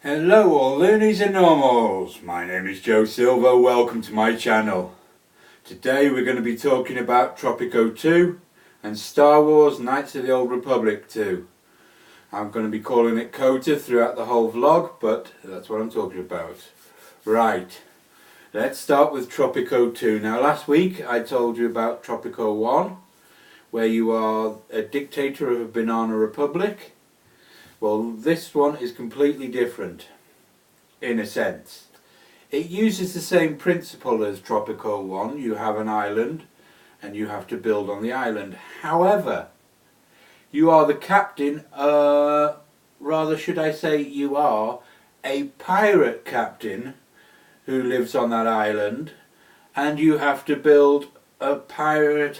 Hello all loonies and normals, my name is Joe Silver, welcome to my channel. Today we're going to be talking about Tropico 2 and Star Wars Knights of the Old Republic 2. I'm going to be calling it COTA throughout the whole vlog, but that's what I'm talking about. Right, let's start with Tropico 2. Now last week I told you about Tropico 1, where you are a dictator of a banana republic. Well, this one is completely different, in a sense. It uses the same principle as Tropico 1. You have an island, and you have to build on the island. However, you are the captain, rather should I say you are a pirate captain who lives on that island, and you have to build a pirate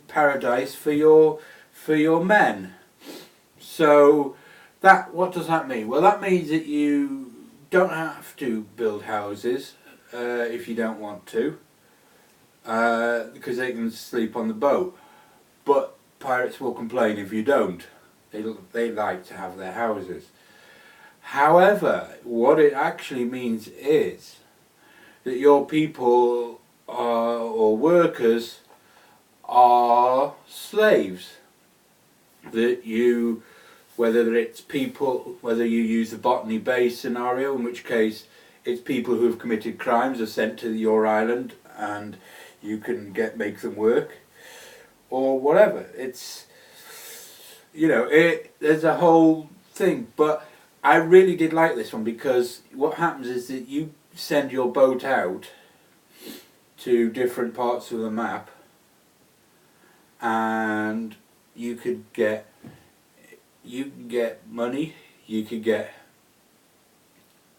paradise for your men. So, what does that mean? Well, that means that you don't have to build houses if you don't want to, because they can sleep on the boat. But pirates will complain if you don't. They like to have their houses. However, what it actually means is that your people or workers are slaves. That you, whether it's people, whether you use the Botany Bay scenario, in which case it's people who have committed crimes are sent to your island and you can make them work, or whatever. It's, there's a whole thing. But I really did like this one, because what happens is that you send your boat out to different parts of the map, and you can get money, you could get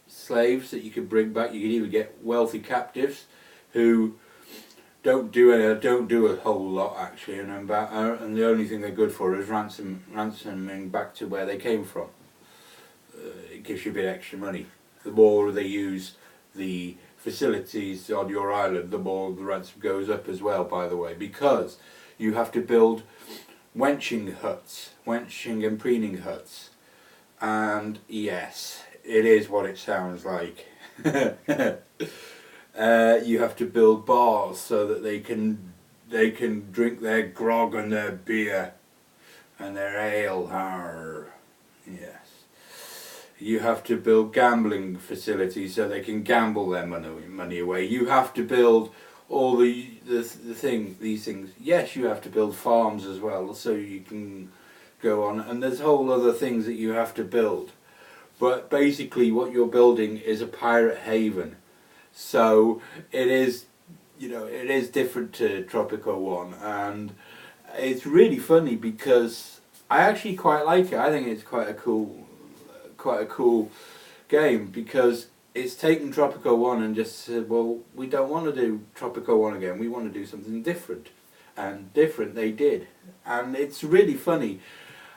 slaves that you could bring back, you could even get wealthy captives who don't do a whole lot actually, and the only thing they're good for is ransoming back to where they came from. It gives you a bit extra money. The more they use the facilities on your island, the more the ransom goes up as well, by the way, because you have to build wenching and preening huts, and yes, it is what it sounds like. You have to build bars so that they can drink their grog and their beer and their ale. Yes. You have to build gambling facilities so they can gamble their money away. You have to build all these things. Yes, you have to build farms as well, so you can go on, and there's whole other things that you have to build. But basically what you're building is a pirate haven. So it is, it is different to Tropico 1, and it's really funny because I actually quite like it. I think it's quite a cool game, because it's taken Tropico 1 and just said, well, we don't want to do Tropico 1 again, we want to do something different. And different they did. And it's really funny.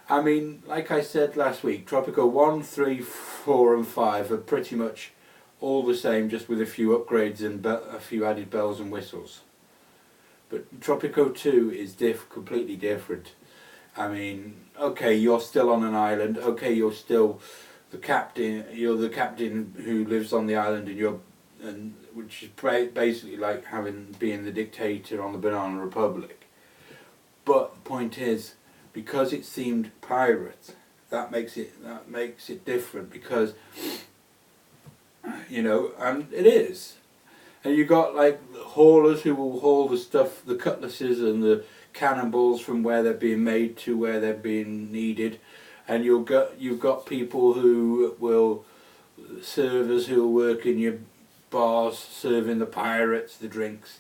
I mean, like I said last week, Tropico 1, 3, 4 and 5 are pretty much all the same, just with a few upgrades and a few added bells and whistles. But Tropico 2 is completely different. I mean, okay, you're still on an island, okay, you're still the captain, you're the captain who lives on the island, and which is basically like being the dictator on the Banana Republic. But the point is, because it's themed pirate, that makes it different, because and it is. And you got like haulers who will haul the stuff, the cutlasses and the cannonballs from where they're being made to where they're being needed. And you've got people who will servers who will work in your bars serving the pirates the drinks.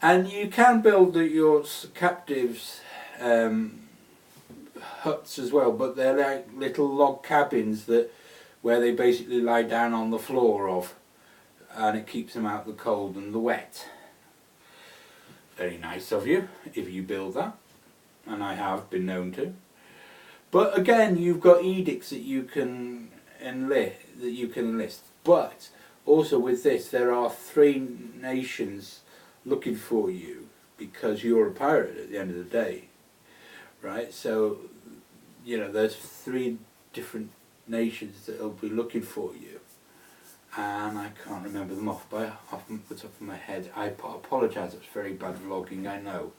And you can build your captives huts as well, but they're like little log cabins where they basically lie down on the floor of, and it keeps them out of the cold and the wet. Very nice of you if you build that, and I have been known to. But again, you've got edicts that you can enlist. But also with this, there are 3 nations looking for you, because you're a pirate at the end of the day, right? So, there's 3 different nations that will be looking for you, and I can't remember them off the top of my head. I apologise, it's very bad vlogging, I know.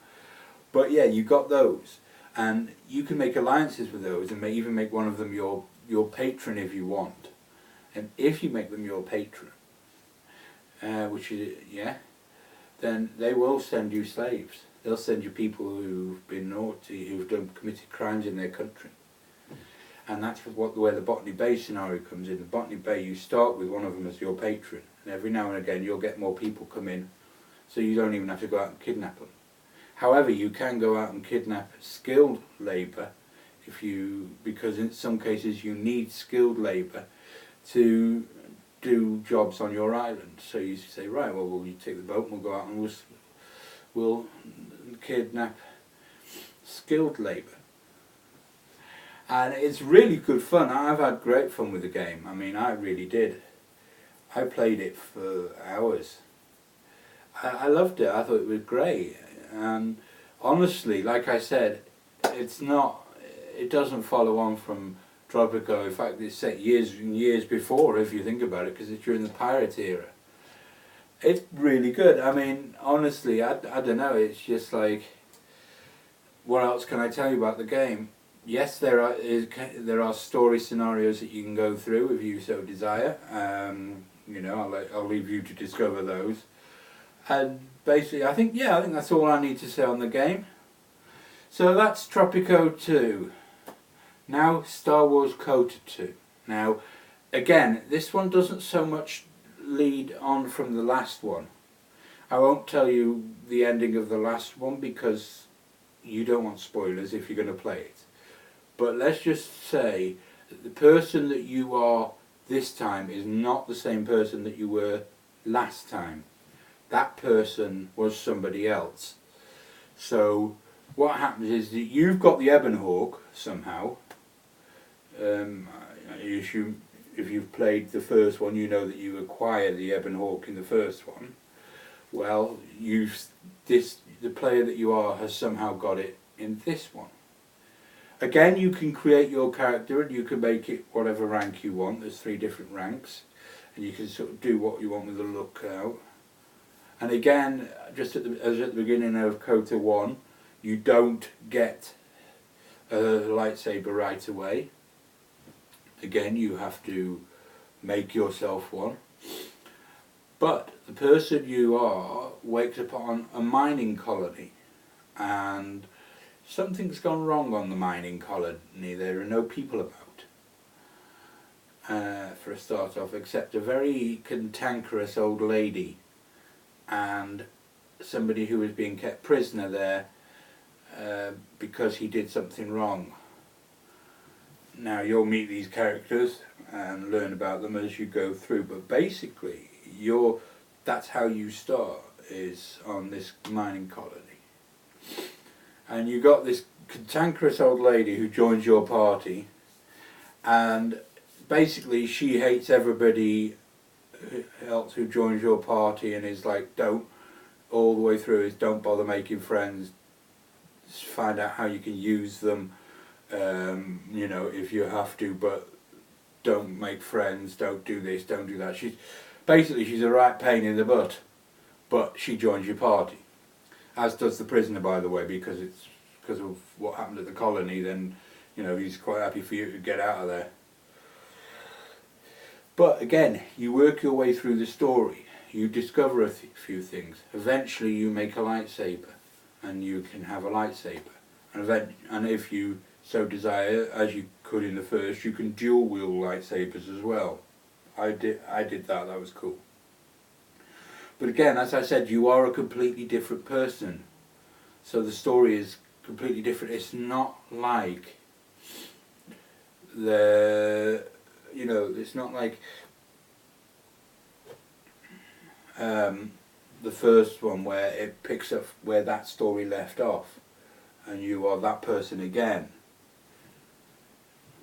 But yeah, you got those, and you can make alliances with those, and even make one of them your patron if you want. And if you make them your patron, which is, yeah, then they will send you slaves. They'll send you people who've been naughty, who've committed crimes in their country. And that's where the Botany Bay scenario comes in. The Botany Bay, you start with one of them as your patron, and every now and again you'll get more people come in, so you don't even have to go out and kidnap them. However, you can go out and kidnap skilled labour, because in some cases you need skilled labour to do jobs on your island. So you say, right, well, will you take the boat and we'll go out and we'll kidnap skilled labour. And it's really good fun. I've had great fun with the game. I mean, I really did. I played it for hours. I loved it. I thought it was great. And honestly, like I said, it doesn't follow on from Tropico. In fact, it's set years and years before, if you think about it, because it's during the pirate era. It's really good. I mean, honestly, I don't know. It's just like, what else can I tell you about the game? Yes, there are story scenarios that you can go through if you so desire. You know, I'll leave you to discover those. And basically, I think that's all I need to say on the game. So that's Tropico 2. Now Star Wars Kota 2. Now, again, this one doesn't so much lead on from the last one. I won't tell you the ending of the last one because you don't want spoilers if you're going to play it. But let's just say that the person that you are this time is not the same person that you were last time. That person was somebody else. So what happens is that you've got the Ebon Hawk somehow. If you've played the first one, you know that you acquire the Ebon Hawk in the first one. Well, the player that you are has somehow got it in this one. Again, you can create your character and you can make it whatever rank you want. There's 3 different ranks, and you can sort of do what you want with the lookout. And again, just as at the beginning of Kota 1, you don't get a lightsaber right away. Again, you have to make yourself one. But the person you are wakes up on a mining colony, and something's gone wrong on the mining colony. There are no people about, for a start off, except a very cantankerous old lady and somebody who is being kept prisoner there because he did something wrong. Now you'll meet these characters and learn about them as you go through, but basically that's how you start, is on this mining colony. And you got this cantankerous old lady who joins your party, and basically she hates everybody else who joins your party, and is like, all the way through is don't bother making friends, just find out how you can use them, you know, if you have to, but don't make friends, don't do this, don't do that. She's a right pain in the butt, but she joins your party. As does the prisoner, by the way, because of what happened at the colony. Then, you know, he's quite happy for you to get out of there. But again, you work your way through the story. You discover a few things. Eventually, you make a lightsaber, and you can have a lightsaber. And if you so desire, as you could in the first, you can dual wield lightsabers as well. I did that. That was cool. But again, as I said, you are a completely different person. So the story is completely different. It's not like it's not like the first one, where it picks up where that story left off and you are that person again.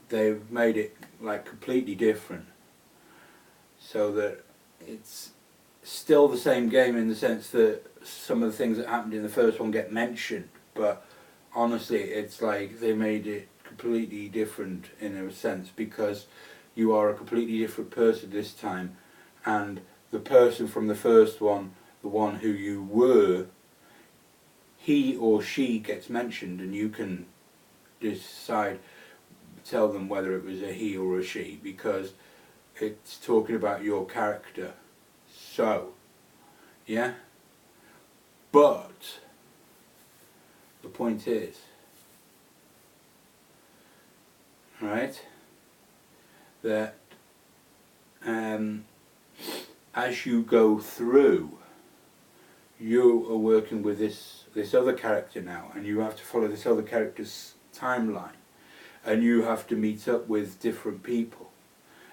They've made it like completely different, so that it's still the same game in the sense that some of the things that happened in the first one get mentioned, but honestly it's like they made it completely different in a sense, because you are a completely different person this time, and the person from the first one, the one who you were, he or she gets mentioned, and you can decide, tell them whether it was a he or a she, because it's talking about your character. So, yeah, but the point is, right, that as you go through, you are working with this other character now, and you have to follow this other character's timeline, and you have to meet up with different people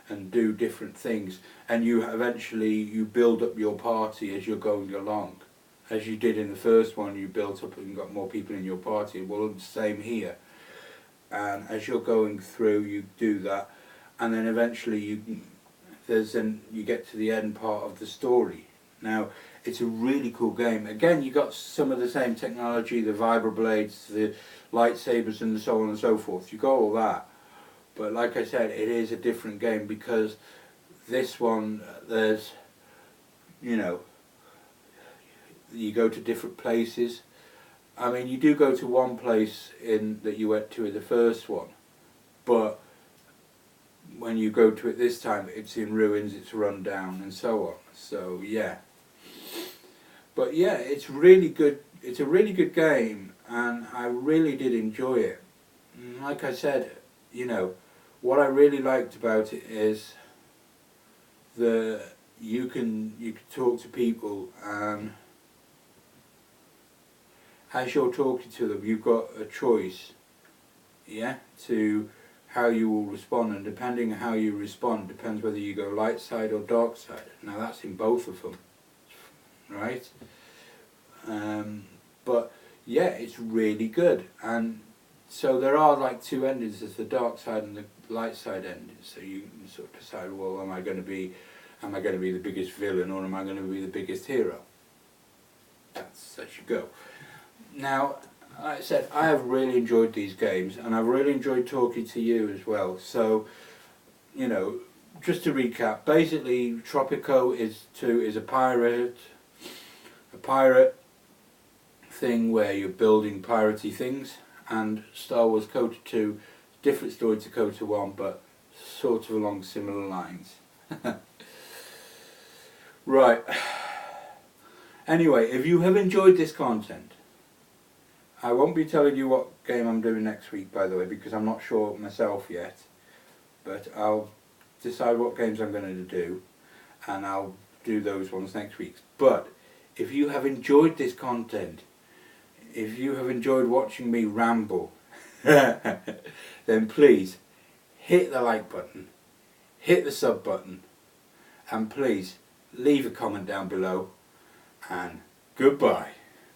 and do different things, and you eventually you build up your party as you're going along. As you did in the first one, you built up and got more people in your party. Well, the same here. And as you're going through, you do that, and then eventually you get to the end part of the story. Now, it's a really cool game. Again, you got some of the same technology, the vibroblades, the lightsabers, and so on and so forth. You got all that, but like I said, it is a different game, because this one, there's, you know, you go to different places. I mean, you do go to one place that you went to in the first one, but when you go to it this time, it's in ruins, it's run down, and so on. So yeah, but yeah, it's really good. It's a really good game, and I really did enjoy it. And like I said, you know, what I really liked about it is you can talk to people, and as you're talking to them, you've got a choice, yeah, to how you will respond, and depending on how you respond depends whether you go light side or dark side. Now that's in both of them, right? But yeah, it's really good, and so there are like two endings: there's the dark side and the light side ending. So you can sort of decide, well, am I going to be the biggest villain, or am I going to be the biggest hero? That's as you go. Now, like I said, I have really enjoyed these games, and I've really enjoyed talking to you as well. So, you know, just to recap, basically Tropico is a pirate thing where you're building piratey things, and Star Wars Kota 2, different story to Kota 1, but sort of along similar lines. Right. Anyway, if you have enjoyed this content, I won't be telling you what game I'm doing next week, by the way, because I'm not sure myself yet. But I'll decide what games I'm going to do, and I'll do those ones next week. But if you have enjoyed this content, if you have enjoyed watching me ramble, then please hit the like button, hit the sub button, and please leave a comment down below, and goodbye.